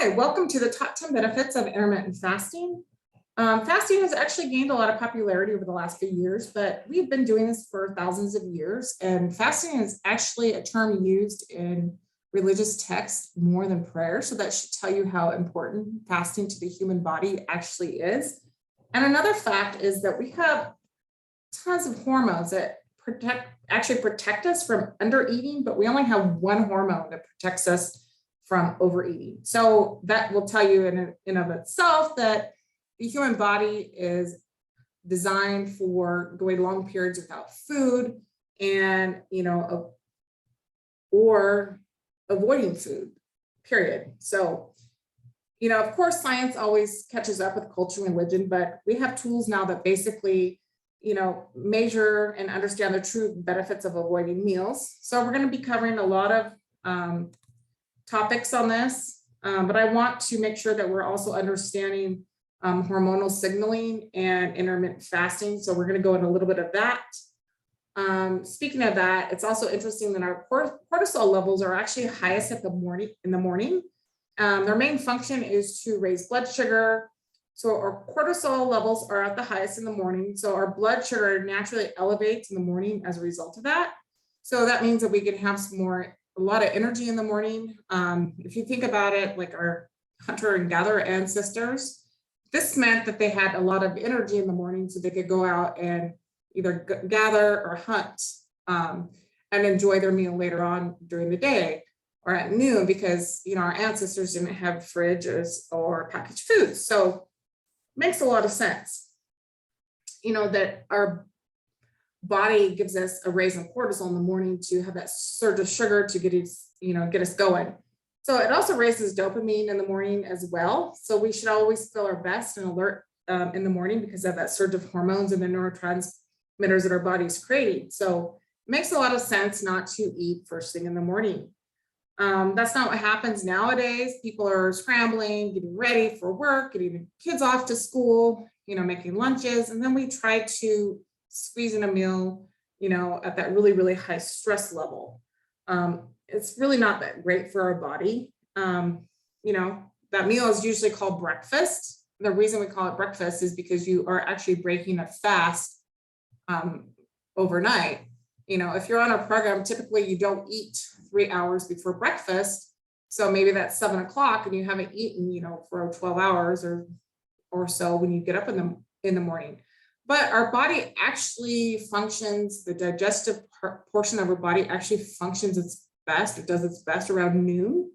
Hi, welcome to the top 10 benefits of intermittent fasting. Fasting has actually gained a lot of popularity over the last few years, but we've been doing this for thousands of years. And fasting is actually a term used in religious texts more than prayer. So that should tell you how important fasting to the human body actually is. And another fact is that we have tons of hormones that protect us from undereating, but we only have one hormone that protects us from overeating. So that will tell you in and of itself that the human body is designed for going long periods without food and, or avoiding food, period. So, of course, science always catches up with culture and religion, but we have tools now that basically, measure and understand the true benefits of avoiding meals. So we're going to be covering a lot of topics on this, but I want to make sure that we're also understanding hormonal signaling and intermittent fasting. So we're going to go into a little bit of that. Speaking of that, it's also interesting that our cortisol levels are actually highest in the morning. Their main function is to raise blood sugar. So our cortisol levels are at the highest in the morning. So our blood sugar naturally elevates in the morning as a result of that. So that means that we can have a lot of energy in the morning. If you think about it, like our hunter and gatherer ancestors, this meant that they had a lot of energy in the morning so they could go out and either gather or hunt and enjoy their meal later on during the day or at noon, because our ancestors didn't have fridges or packaged foods. So it makes a lot of sense, that our body gives us a raise in cortisol in the morning to have that surge of sugar to get us going. So it also raises dopamine in the morning as well. So we should always feel our best and alert in the morning because of that surge of hormones and the neurotransmitters that our body is creating. So it makes a lot of sense not to eat first thing in the morning. That's not what happens nowadays. People are scrambling, getting ready for work, getting the kids off to school, making lunches, and then we try to squeeze in a meal, at that really, really high stress level. It's really not that great for our body. That meal is usually called breakfast. The reason we call it breakfast is because you are actually breaking a fast overnight. If you're on a program, typically you don't eat 3 hours before breakfast. So maybe that's 7 o'clock and you haven't eaten, for 12 hours or so when you get up in the morning. But our body actually functions, the digestive portion of our body actually functions its best. It does its best around noon.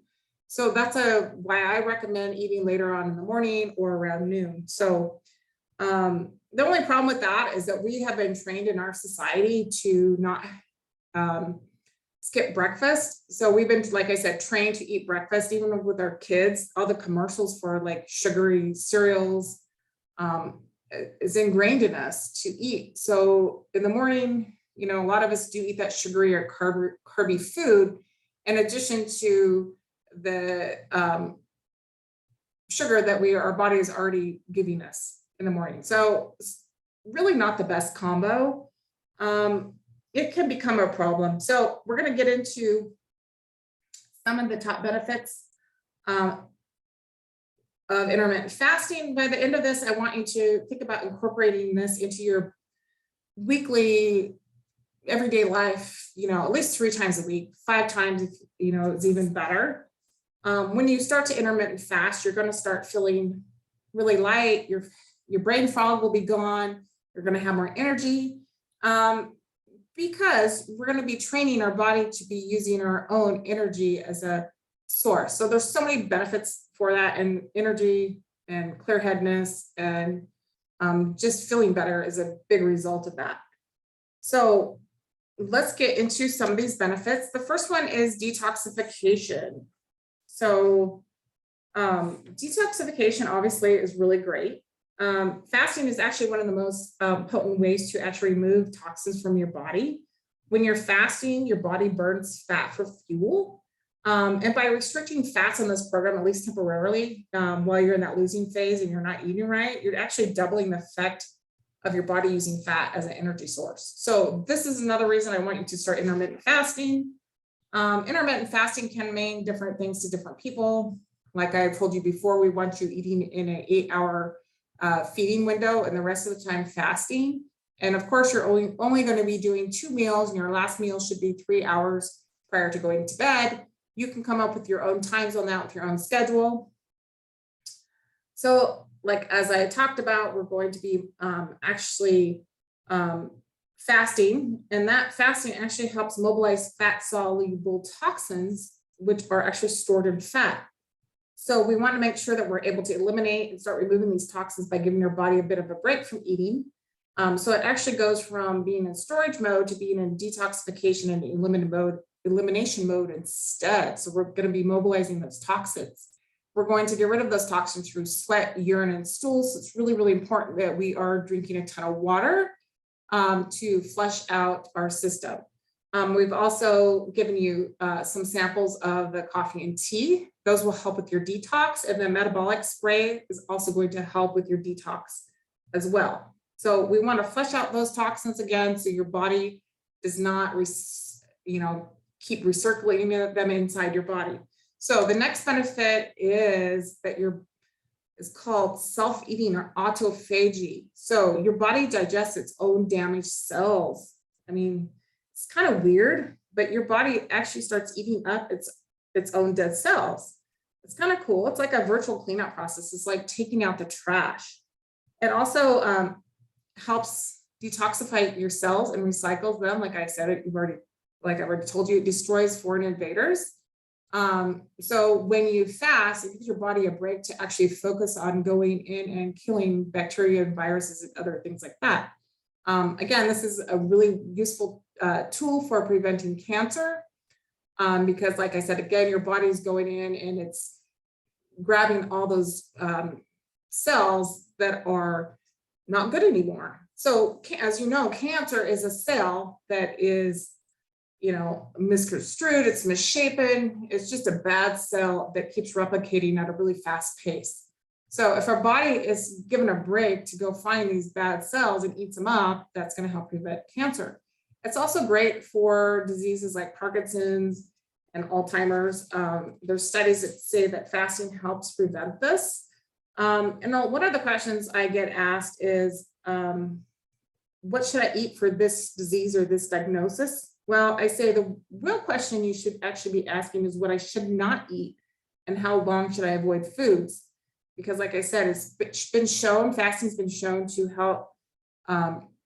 So that's why I recommend eating later on in the morning or around noon. So the only problem with that is that we have been trained in our society to not skip breakfast. So we've been, like I said, trained to eat breakfast, even with our kids. All the commercials for like sugary cereals is ingrained in us to eat. So in the morning, a lot of us do eat that sugary or carby food, in addition to the sugar that our body is already giving us in the morning. So it's really not the best combo. It can become a problem. So we're going to get into some of the top benefits of intermittent fasting. By the end of this, I want you to think about incorporating this into your weekly, everyday life, at least 3 times a week, 5 times, is even better. When you start to intermittent fast, you're going to start feeling really light. Your brain fog will be gone. You're going to have more energy because we're going to be training our body to be using our own energy as a source. So there's so many benefits for that, and energy and clear-headedness and just feeling better is a big result of that. So let's get into some of these benefits. The first one is detoxification. So detoxification obviously is really great. Fasting is actually one of the most potent ways to actually remove toxins from your body. When you're fasting, your body burns fat for fuel. And by restricting fats on this program, at least temporarily, while you're in that losing phase and you're not eating right, you're actually doubling the effect of your body using fat as an energy source. So this is another reason I want you to start intermittent fasting. Intermittent fasting can mean different things to different people. like I told you before, we want you eating in an 8-hour feeding window and the rest of the time fasting. And of course, you're only going to be doing 2 meals, and your last meal should be 3 hours prior to going to bed. You can come up with your own times on that with your own schedule. So like, as I talked about, we're going to be actually fasting, and that fasting actually helps mobilize fat soluble toxins, which are actually stored in fat. So we want to make sure that we're able to eliminate and start removing these toxins by giving your body a bit of a break from eating. So it actually goes from being in storage mode to being in detoxification and elimination mode instead. So we're going to be mobilizing those toxins. We're going to get rid of those toxins through sweat, urine, and stool. So it's really, really important that we are drinking a ton of water to flush out our system. We've also given you some samples of the coffee and tea. Those will help with your detox, and the metabolic spray is also going to help with your detox as well. So we want to flush out those toxins again, so your body does not, keep recirculating them inside your body. So the next benefit is that is called self-eating or autophagy. So your body digests its own damaged cells. I mean, it's kind of weird, but your body actually starts eating up its own dead cells. It's kind of cool. It's like a virtual cleanup process. It's like taking out the trash. It also helps detoxify your cells and recycles them. Like I said, I've already told you, it destroys foreign invaders. So when you fast, it gives your body a break to actually focus on going in and killing bacteria and viruses and other things like that. Again, this is a really useful tool for preventing cancer, because like I said, again, your body's going in and it's grabbing all those cells that are not good anymore. So as you know, cancer is a cell that is, misconstrued, it's misshapen, it's just a bad cell that keeps replicating at a really fast pace. So if our body is given a break to go find these bad cells and eats them up, that's going to help prevent cancer. It's also great for diseases like Parkinson's and Alzheimer's. There's studies that say that fasting helps prevent this. And one of the questions I get asked is, what should I eat for this disease or this diagnosis? Well, I say the real question you should actually be asking is what I should not eat and how long should I avoid foods? Because like I said, it's been shown, fasting's been shown to help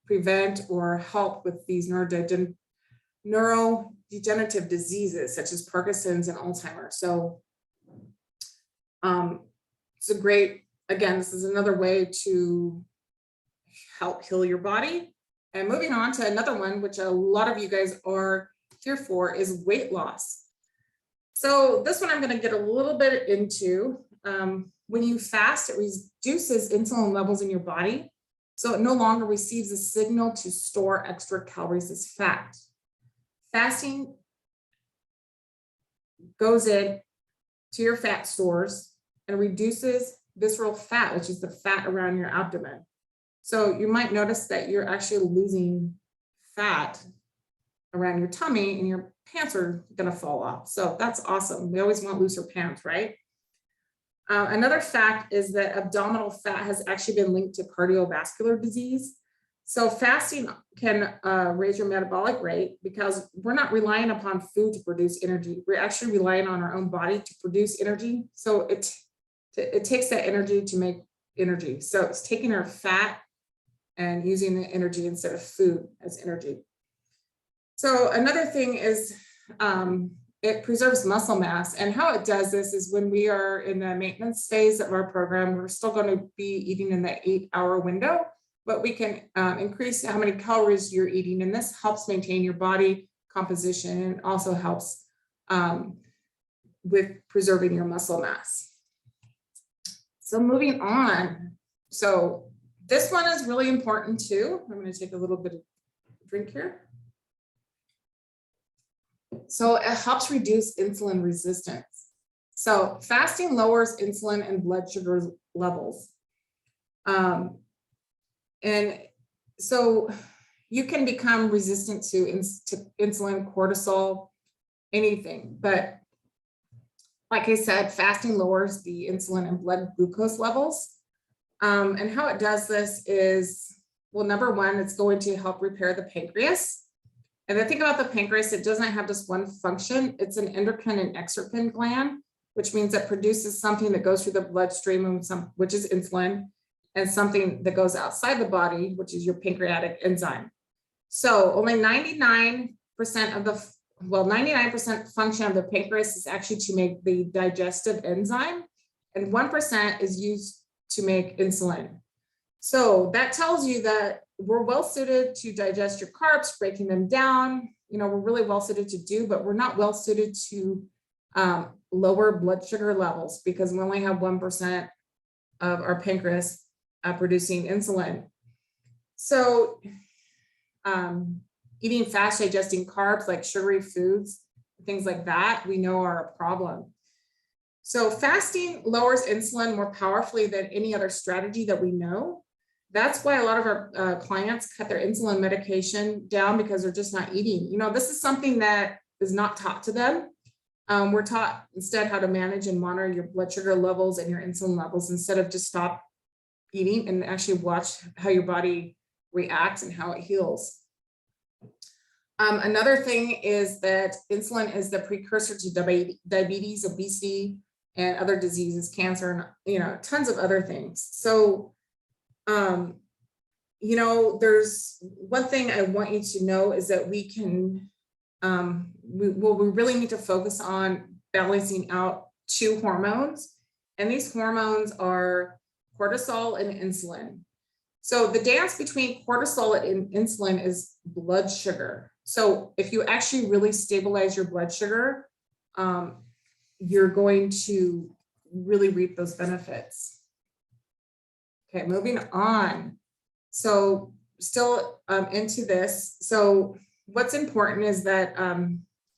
prevent or help with these neurodegenerative diseases such as Parkinson's and Alzheimer's. So it's a great, again, this is another way to help heal your body. And moving on to another one, which a lot of you guys are here for, is weight loss. So this one I'm going to get a little bit into. When you fast, it reduces insulin levels in your body. So it no longer receives a signal to store extra calories as fat. Fasting goes in to your fat stores and reduces visceral fat, which is the fat around your abdomen. So you might notice that you're actually losing fat around your tummy and your pants are going to fall off. So that's awesome. We always want looser pants, right? Another fact is that abdominal fat has actually been linked to cardiovascular disease. So fasting can raise your metabolic rate because we're not relying upon food to produce energy. We're actually relying on our own body to produce energy. So it takes that energy to make energy. So it's taking our fat and using the energy instead of food as energy. So another thing is it preserves muscle mass. And how it does this is when we are in the maintenance phase of our program, we're still going to be eating in that 8-hour window, but we can increase how many calories you're eating. And this helps maintain your body composition and also helps with preserving your muscle mass. So moving on. So this one is really important too. I'm going to take a little bit of drink here. So it helps reduce insulin resistance. So fasting lowers insulin and blood sugar levels. And so you can become resistant to insulin, cortisol, anything, but like I said, fasting lowers the insulin and blood glucose levels. And how it does this is, well, number one, it's going to help repair the pancreas. And the thing about the pancreas, it doesn't have just one function. It's an endocrine and exocrine gland, which means it produces something that goes through the bloodstream, which is insulin, and something that goes outside the body, which is your pancreatic enzyme. So only 99% of the, 99% function of the pancreas is actually to make the digestive enzyme, and 1% is used to make insulin. So that tells you that we're well suited to digest your carbs, breaking them down. We're really well suited to do, but we're not well suited to lower blood sugar levels, because we only have 1% of our pancreas producing insulin. So eating fast digesting carbs like sugary foods, things like that, we know are a problem. So fasting lowers insulin more powerfully than any other strategy that we know. That's why a lot of our clients cut their insulin medication down, because they're just not eating. This is something that is not taught to them. We're taught instead how to manage and monitor your blood sugar levels and your insulin levels, instead of just stop eating and actually watch how your body reacts and how it heals. Another thing is that insulin is the precursor to diabetes, obesity, and other diseases, cancer, and tons of other things. So, there's one thing I want you to know is that we can, we really need to focus on balancing out two hormones, and these hormones are cortisol and insulin. So the dance between cortisol and insulin is blood sugar. So if you actually really stabilize your blood sugar, you're going to really reap those benefits. Okay, moving on. So still into this. So what's important is that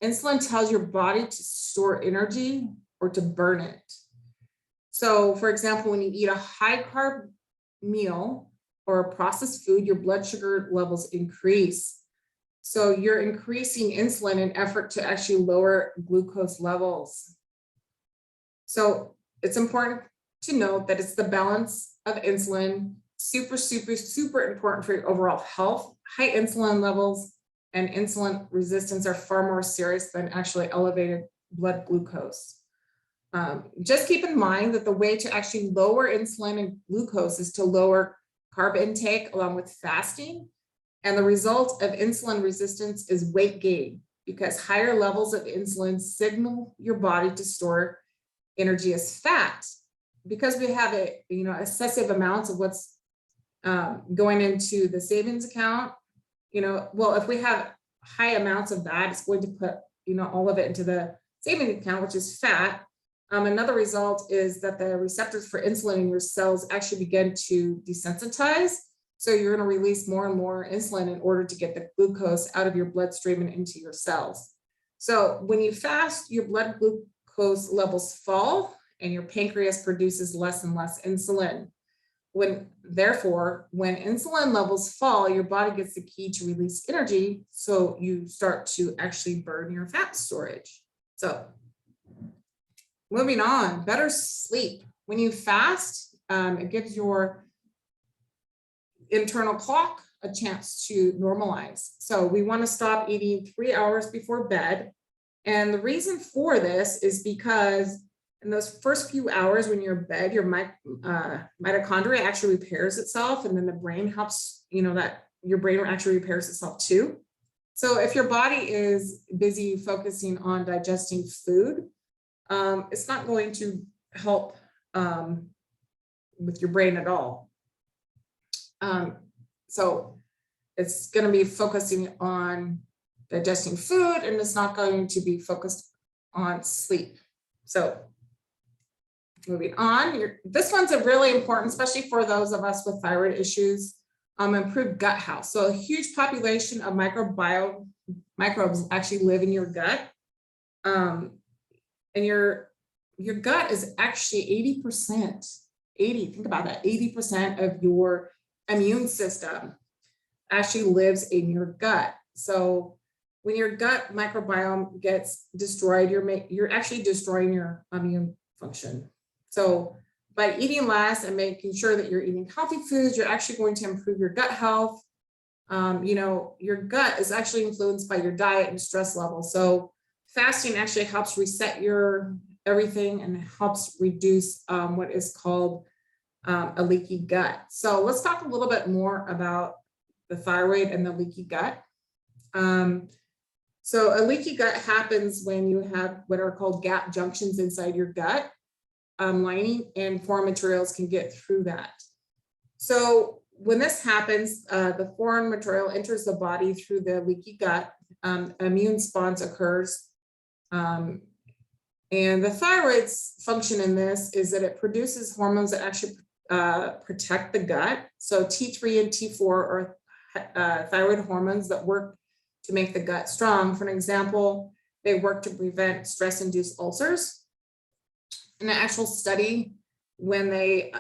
insulin tells your body to store energy or to burn it. So for example, when you eat a high carb meal or a processed food, your blood sugar levels increase. So you're increasing insulin in an effort to actually lower glucose levels. So it's important to note that it's the balance of insulin, super, super, super important for your overall health. High insulin levels and insulin resistance are far more serious than actually elevated blood glucose. Just keep in mind that the way to actually lower insulin and glucose is to lower carb intake along with fasting. And the result of insulin resistance is weight gain, because higher levels of insulin signal your body to store energy as fat. Because we have excessive amounts of what's going into the savings account, well, if we have high amounts of that, it's going to put, all of it into the savings account, which is fat. Another result is that the receptors for insulin in your cells actually begin to desensitize. So you're going to release more and more insulin in order to get the glucose out of your bloodstream and into your cells. So when you fast, your blood glucose levels fall and your pancreas produces less and less insulin. Therefore, when insulin levels fall, your body gets the key to release energy. So you start to actually burn your fat storage. So moving on, better sleep. When you fast, it gives your internal clock a chance to normalize. So we want to stop eating 3 hours before bed. And the reason for this is because in those first few hours when you're in bed, your mitochondria actually repairs itself, and then the brain helps, that your brain actually repairs itself too. So if your body is busy focusing on digesting food, it's not going to help with your brain at all. So it's going to be focusing on digesting food, and it's not going to be focused on sleep. So moving on, this one's a really important, especially for those of us with thyroid issues, improved gut health. So a huge population of microbes actually live in your gut. And your gut is actually 80%, think about that, 80% of your immune system actually lives in your gut. So when your gut microbiome gets destroyed, you're actually destroying your immune function. So by eating less and making sure that you're eating healthy foods, you're actually going to improve your gut health. Your gut is actually influenced by your diet and stress level. So fasting actually helps reset your everything and helps reduce what is called a leaky gut. So let's talk a little bit more about the thyroid and the leaky gut. So a leaky gut happens when you have what are called gap junctions inside your gut lining, and foreign materials can get through that. So when this happens, the foreign material enters the body through the leaky gut, immune response occurs. And the thyroid's function in this is that it produces hormones that actually protect the gut. So T3 and T4 are thyroid hormones that work to make the gut strong. For an example, they work to prevent stress-induced ulcers. In an actual study, when they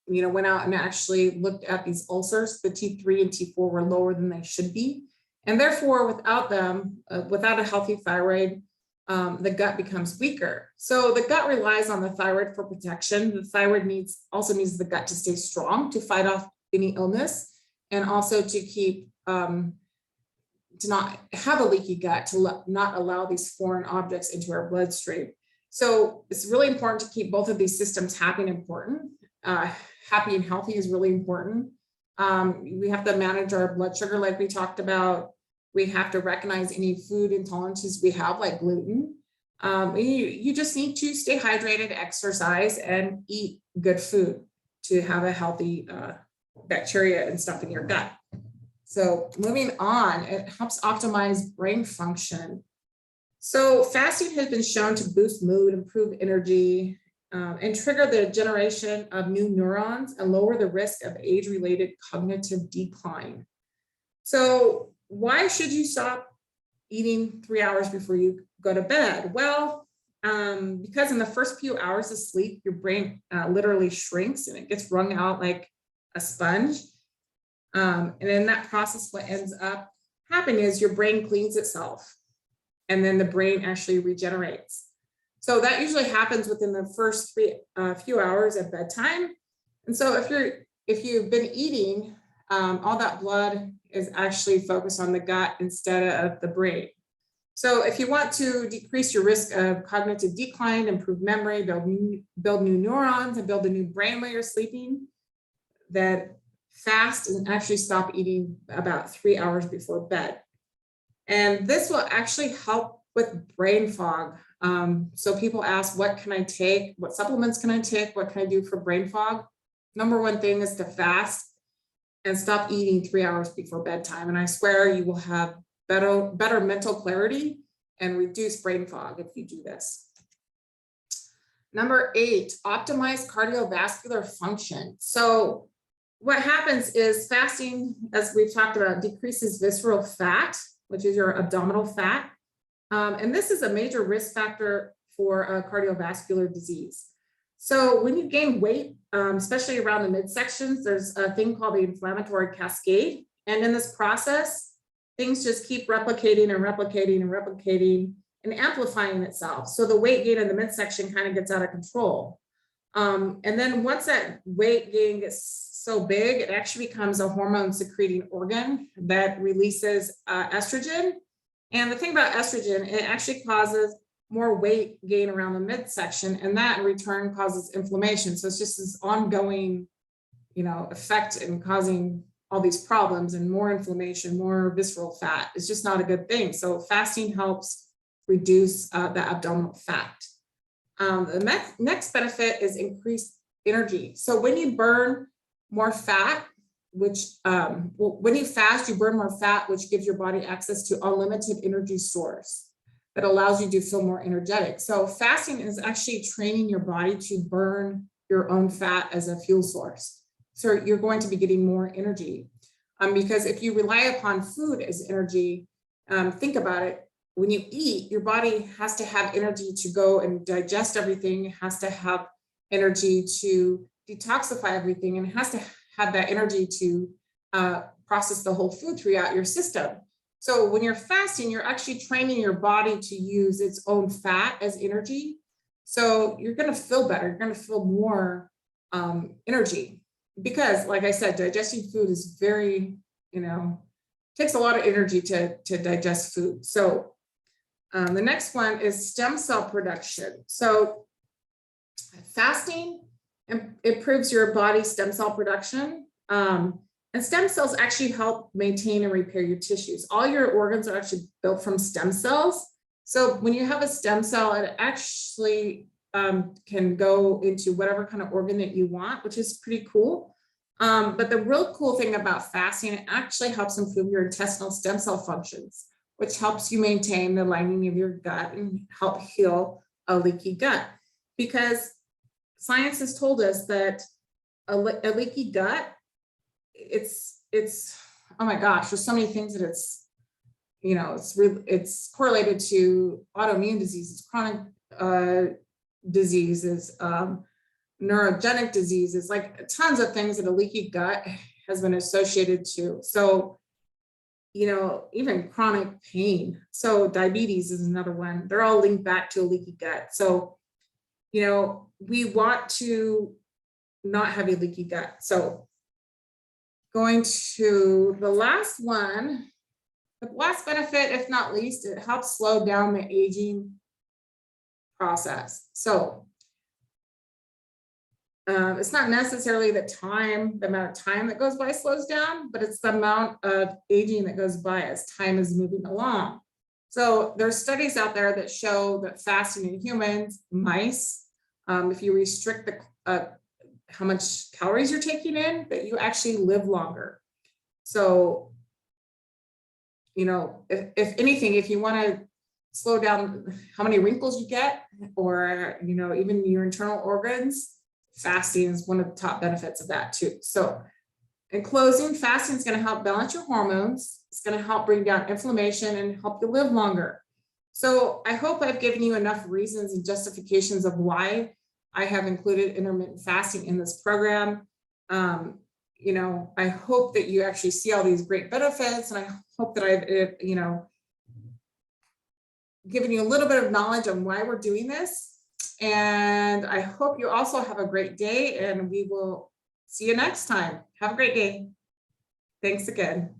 went out and actually looked at these ulcers, the T3 and T4 were lower than they should be. And therefore, without them, without a healthy thyroid, the gut becomes weaker. So the gut relies on the thyroid for protection. The thyroid also needs the gut to stay strong, to fight off any illness, and also to keep, to not have a leaky gut, to not allow these foreign objects into our bloodstream. So it's really important to keep both of these systems happy and important. Happy and healthy is really important. We have to manage our blood sugar like we talked about. We have to recognize any food intolerances we have, like gluten. You just need to stay hydrated, exercise, and eat good food to have a healthy bacteria and stuff in your gut. So moving on, it helps optimize brain function. So fasting has been shown to boost mood, improve energy, and trigger the generation of new neurons and lower the risk of age-related cognitive decline. So why should you stop eating 3 hours before you go to bed? Well, because in the first few hours of sleep, your brain literally shrinks and it gets wrung out like a sponge. And in that process, what ends up happening is your brain cleans itself, and then the brain actually regenerates. So that usually happens within the first few hours at bedtime. And so if you've been eating, all that blood is actually focused on the gut instead of the brain. So if you want to decrease your risk of cognitive decline, improve memory, build new neurons, and build a new brain while you're sleeping, then fast and actually stop eating about 3 hours before bed. And this will actually help with brain fog. So people ask, what can I take? What supplements can I take? What can I do for brain fog? Number one thing is to fast and stop eating 3 hours before bedtime. And I swear you will have better mental clarity and reduce brain fog if you do this. Number 8, optimize cardiovascular function. So what happens is fasting, as we've talked about, decreases visceral fat, which is your abdominal fat. And this is a major risk factor for cardiovascular disease. So when you gain weight, especially around the midsections, there's a thing called the inflammatory cascade. And in this process, things just keep replicating and replicating and replicating and amplifying itself. So the weight gain in the midsection kind of gets out of control. And then once that weight gain gets so big, it actually becomes a hormone secreting organ that releases estrogen. And the thing about estrogen, it actually causes more weight gain around the midsection, and that in return causes inflammation. So it's just this ongoing, effect and causing all these problems and more inflammation, more visceral fat. It's just not a good thing. So fasting helps reduce the abdominal fat. The next benefit is increased energy. So when you burn more fat, which when you fast, you burn more fat, which gives your body access to unlimited energy source that allows you to feel more energetic. So fasting is actually training your body to burn your own fat as a fuel source. So you're going to be getting more energy. Because if you rely upon food as energy, think about it. When you eat, your body has to have energy to go and digest everything. It has to have energy to detoxify everything, and it has to have that energy to process the whole food throughout your system. So when you're fasting, you're actually training your body to use its own fat as energy. So you're going to feel better. You're going to feel more energy, because like I said, digesting food is very, takes a lot of energy to digest food. So the next one is stem cell production. So fasting improves your body's stem cell production. And stem cells actually help maintain and repair your tissues. All your organs are actually built from stem cells. So when you have a stem cell, it actually can go into whatever kind of organ that you want, which is pretty cool. But the real cool thing about fasting, it actually helps improve your intestinal stem cell functions, which helps you maintain the lining of your gut and help heal a leaky gut. Because science has told us that a leaky gut, it's oh my gosh, there's so many things that it's correlated to autoimmune diseases, chronic diseases, neurogenic diseases, like tons of things that a leaky gut has been associated to. So, even chronic pain. So diabetes is another one. They're all linked back to a leaky gut. So, we want to not have a leaky gut. So going to the last one, the last benefit, if not least, it helps slow down the aging process. So it's not necessarily the amount of time that goes by slows down, but it's the amount of aging that goes by as time is moving along. So there's studies out there that show that fasting in humans, mice, if you restrict how much calories you're taking in, that you actually live longer. So, if anything, if you want to slow down how many wrinkles you get, or, even your internal organs, fasting is one of the top benefits of that too. So in closing, fasting is going to help balance your hormones. It's going to help bring down inflammation and help you live longer. So I hope I've given you enough reasons and justifications of why I have included intermittent fasting in this program. I hope that you actually see all these great benefits, and I hope that I've, given you a little bit of knowledge on why we're doing this. And I hope you also have a great day, and we will see you next time. Have a great day. Thanks again.